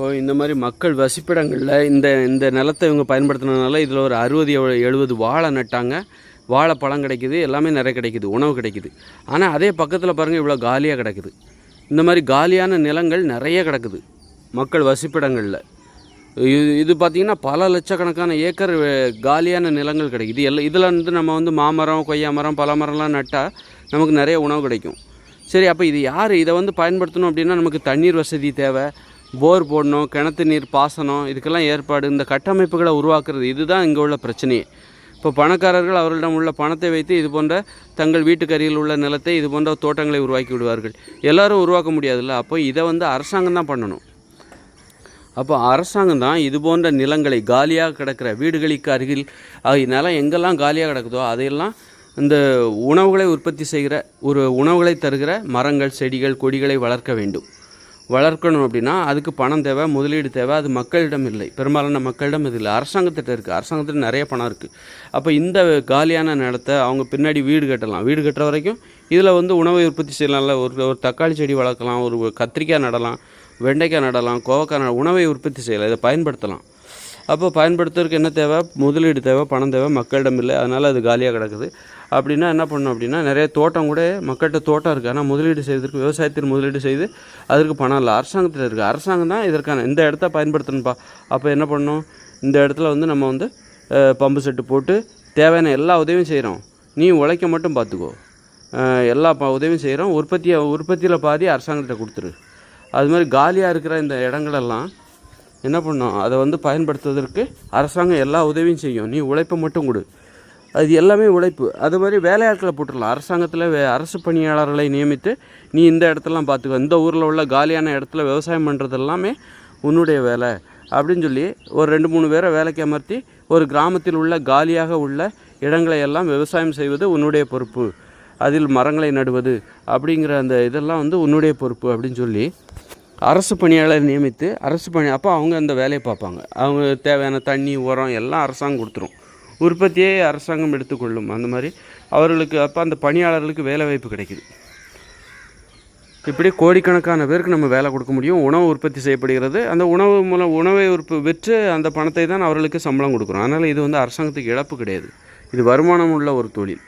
இப்போது இந்த மாதிரி மக்கள் வசிப்பிடங்களில் இந்த இந்த நிலத்தை இவங்க பயன்படுத்தினதுனால இதில் ஒரு 60-70 வாழை நட்டாங்க. வாழைப்பழம் கிடைக்குது, எல்லாமே நிறைய கிடைக்குது, உணவு கிடைக்குது. ஆனால் அதே பக்கத்தில் பாருங்கள் இவ்வளோ காலியாக கிடக்குது. இந்த மாதிரி காலியான நிலங்கள் நிறைய கிடக்குது மக்கள் வசிப்பிடங்களில். இது பார்த்திங்கன்னா பல லட்சக்கணக்கான ஏக்கர் காலியான நிலங்கள் கிடைக்குது. இதில் நம்ம மாமரம், கொய்யா மரம், பல மரம்லாம் நட்டால் நமக்கு நிறைய உணவு கிடைக்கும். சரி, அப்போ இது யார் இதை பயன்படுத்தணும் அப்படின்னா நமக்கு தண்ணீர் வசதி தேவை, போர் போடணும், கிணத்து நீர் பாசனம், இதுக்கெல்லாம் ஏற்பாடு, இந்த கட்டமைப்புகளை உருவாக்குறது, இதுதான் இங்கே உள்ள பிரச்சனையே. இப்போ பணக்காரர்கள் அவர்களிடம் உள்ள பணத்தை வைத்து இது போன்ற தங்கள் வீட்டுக்கு அருகில் உள்ள நிலத்தை இது போன்ற தோட்டங்களை உருவாக்கி விடுவார்கள். எல்லோரும் உருவாக்க முடியாதுல்ல. அப்போ இதை அரசாங்கம் தான் பண்ணணும். அப்போ அரசாங்கம் தான் இது போன்ற நிலங்களை, காலியாக கிடக்கிற வீடுகளுக்கு அருகில் நிலம் எங்கெல்லாம் காலியாக கிடக்குதோ அதையெல்லாம் இந்த உணவுகளை உற்பத்தி செய்கிற, ஒரு உணவுகளை தருகிற மரங்கள், செடிகள், கொடிகளை வளர்க்க வேண்டும். வளர்க்கணும் அப்படின்னா அதுக்கு பணம் தேவை, முதலீடு தேவை. அது மக்களிடம் இல்லை, பெரும்பாலான மக்களிடம் இது இல்லை, அரசாங்கத்திட்ட இருக்குது. அரசாங்கத்தில் நிறைய பணம் இருக்குது. அப்போ இந்த காலியான நிலத்தை அவங்க பின்னாடி வீடு கட்டலாம். வீடு கட்டுற வரைக்கும் இதில் உணவை உற்பத்தி செய்யலாம்ல. ஒரு தக்காளி செடி வளர்க்கலாம், ஒரு கத்திரிக்காய் நடலாம், வெண்டைக்காய் நடலாம், கோவக்காய் உணவை உற்பத்தி செய்யலாம், இதை பயன்படுத்தலாம். அப்போ பயன்படுத்துறதுக்கு என்ன தேவை? முதலீடு தேவை, பணம் தேவை. மக்களிடம் இல்லை, அதனால் அது காலியாக கிடக்குது. அப்படின்னா என்ன பண்ணணும் அப்படின்னா நிறைய தோட்டம் கூட மக்கள்கிட்ட தோட்டம் இருக்குது, ஆனால் முதலீடு செய்வதற்கு, விவசாயத்தில் முதலீடு செய்து அதற்கு பணம் இல்லை, அரசாங்கத்தில் இருக்குது. அரசாங்கம் தான் இதற்கான இந்த இடத்த பயன்படுத்தணும்ப்பா. அப்போ என்ன பண்ணணும்? இந்த இடத்துல நம்ம பம்பு செட்டு போட்டு தேவையான எல்லா உதவியும் செய்கிறோம், நீ உழைக்க மட்டும் பார்த்துக்கோ, எல்லா உதவியும் செய்கிறோம், உற்பத்தியில் பாதி அரசாங்கத்தை கொடுத்துரு. அது மாதிரி காலியாக இருக்கிற இந்த இடங்களெல்லாம் என்ன பண்ணோம்? அதை பயன்படுத்துவதற்கு அரசாங்கம் எல்லா உதவியும் செய்யும், நீ உழைப்பை மட்டும் கொடு. அது எல்லாமே உழைப்பு. அது மாதிரி வேலையாட்களை போட்டுடலாம். அரசாங்கத்தில் அரசு பணியாளர்களை நியமித்து நீ இந்த இடத்தெல்லாம் பார்த்துக்கோ, இந்த ஊரில் உள்ள காலியான இடத்துல விவசாயம் பண்ணுறது எல்லாமே உன்னுடைய வேலை அப்படின்னு சொல்லி ஒரு 2-3 பேரை வேலைக்கு அமர்த்தி ஒரு கிராமத்தில் உள்ள காலியாக உள்ள இடங்களை எல்லாம் விவசாயம் செய்வது உன்னுடைய பொறுப்பு, அதில் மரங்களை நடுவது அப்படிங்கிற அந்த இதெல்லாம் உன்னுடைய பொறுப்பு அப்படின்னு சொல்லி அரசு பணியாளர் நியமித்து அப்போ அவங்க அந்த வேலையை பார்ப்பாங்க. அவங்க தேவையான தண்ணி, உரம் எல்லாம் அரசாங்கம் கொடுத்துரும், உற்பத்தியை அரசாங்கம் எடுத்துக்கொள்ளும். அந்த மாதிரி அவர்களுக்கு அப்போ அந்த பணியாளர்களுக்கு வேலை வாய்ப்பு கிடைக்குது. இப்படி கோடிக்கணக்கான பேருக்கு நம்ம வேலை கொடுக்க முடியும். உணவு உற்பத்தி செய்யப்படுகிறது. அந்த உணவு மூலம் உணவை விற்று அந்த பணத்தை தான் அவர்களுக்கு சம்பளம் கொடுக்குறோம். அதனால் இது அரசாங்கத்துக்கு இழப்பு கிடையாது, இது வருமானம் உள்ள ஒரு தொழில்.